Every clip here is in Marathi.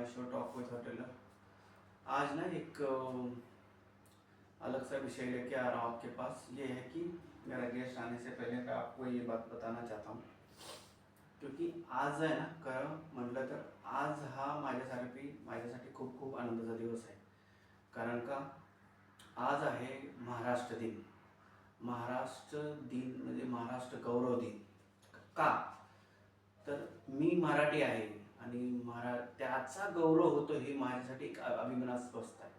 My show talk with hotelier. आज ना एक अलग सा विषय लेके आ रहा हूँ आपके पास। ये है कि मेरा गेस्ट आने से पहले मैं आपको ये बात बताना चाहता हूँ, क्योंकि आज आहे ना खरं म्हटलं तर आज हा माझ्यासाठी खूप खूप आनंदाचा दिवस आहे। कारण का आज आहे महाराष्ट्र दिन। महाराष्ट्र दिन म्हणजे महाराष्ट्र गौरव दिन। का तर मी मराठी आहे आणि त्याचा गौरव होतो हे माझ्यासाठी एक अभिमानास्पद आहे।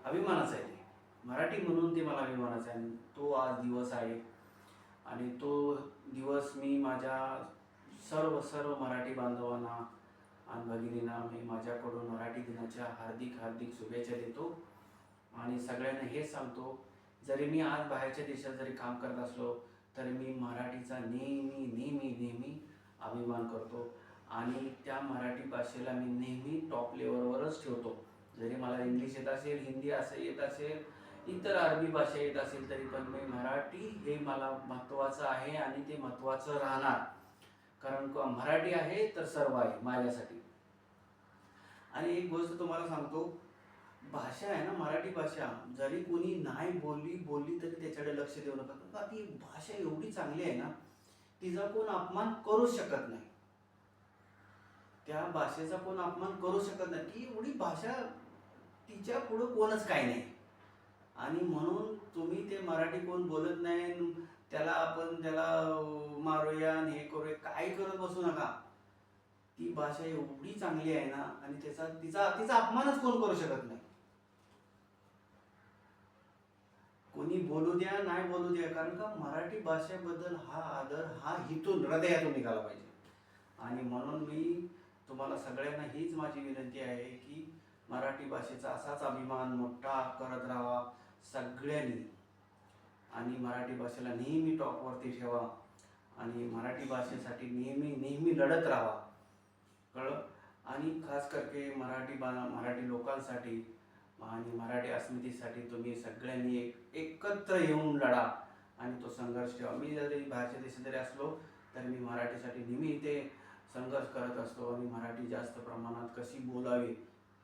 अभिमानाचं आहे ते मराठी म्हणून, ते मला अभिमानाचं आहे। तो आज दिवस आहे आणि तो दिवस मी माझ्या सर्व सर्व मराठी बांधवांना आणि भगिनींना मी माझ्याकडून मराठी दिनाच्या हार्दिक हार्दिक शुभेच्छा देतो। आणि सगळ्यांना हेच सांगतो, जरी मी आज बाहेरच्या देशात जरी काम करत असलो तरी मी मराठीचा नेहमी नेहमी नेहमी अभिमान करतो आणि त्या मराठी भाषेला मी नेहमी टॉप लेवलवरच ठेवतो। जरी मला इंग्लिश येत असेल, हिंदी असं येत असेल, इतर अरबी भाषा येत असेल, तरी पण मी मराठी हे मला महत्त्वाचं आहे आणि ते महत्त्वाचं राहणार। कारण मराठी आहे तर सर्व आहे माझ्यासाठी। आणि एक गोष्ट तुम्हाला सांगतो, भाषा आहे ना मराठी भाषा, जरी कोणी नाही बोलली तरी त्याच्याकडे लक्ष देऊ नका, का ती भाषा एवढी चांगली आहे ना, तिचा कोण अपमान करू शकत नाही। त्या भाषेचा कोण अपमान करू शकत नाही। ती एवढी भाषा, तिच्या पुढं कोणच काही नाही। आणि म्हणून तुम्ही ते मराठी कोण बोलत नाही त्याला मारूया आणि हे करूया काही करत बसू नका। ती भाषा एवढी चांगली आहे ना आणि तिचा अपमानच कोण करू शकत नाही। कोणी बोलू द्या नाही बोलू द्या, कारण का मराठी भाषेबद्दल हा आदर हा हितून हृदयातून निघाला पाहिजे। आणि म्हणून मी तुम्हाला सगळ्यांना हीच माझी विनंती आहे की मराठी भाषेचा असाच अभिमान मोठा करत राहा सगळ्यांनी आणि मराठी भाषेला नेहमी टॉपवरती ठेवा आणि मराठी भाषेसाठी नेहमी नेहमी लढत राहा, कळलं। आणि खास करके मराठी लोकांसाठी आणि मराठी अस्मितेसाठी तुम्ही सगळ्यांनी एकत्र येऊन लढा आणि तो संघर्ष ठेवा। मी जरी बाहेरच्या देशात जरी असलो तरी मी मराठीसाठी नेहमी इथे संघर्ष करत असतो आणि मराठी जास्त प्रमाणात कशी बोलावी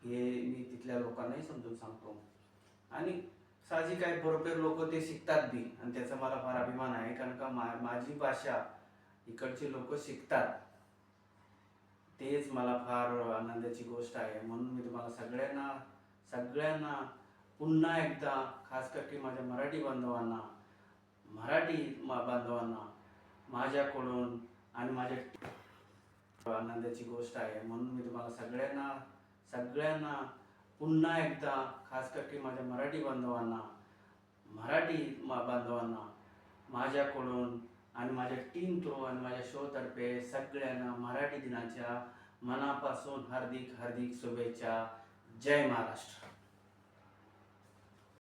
हे मी तिथल्या लोकांनाही समजून सांगतो। आणि साहजिक आहे, बरोबर लोक ते शिकतात बी आणि त्याचा मला फार अभिमान आहे। कारण का माझी भाषा इकडचे लोक शिकतात, तेच मला फार आनंदाची गोष्ट आहे। म्हणून मी तुम्हाला सगळ्यांना पुन्हा एकदा, खास करके माझ्या मराठी बांधवांना माझ्याकडून आणि माझ्या आनंदाची गोष्ट आहे। म्हणून मी तुम्हाला सगळ्यांना पुन्हा एकदा, खास करके माझ्या मराठी बांधवांना माझ्याकडून आणि माझ्या टीम थ्रू आणि माझ्या शो तर्फे सगळ्यांना मराठी दिनाच्या मनापासून हार्दिक हार्दिक शुभेच्छा। जय महाराष्ट्र।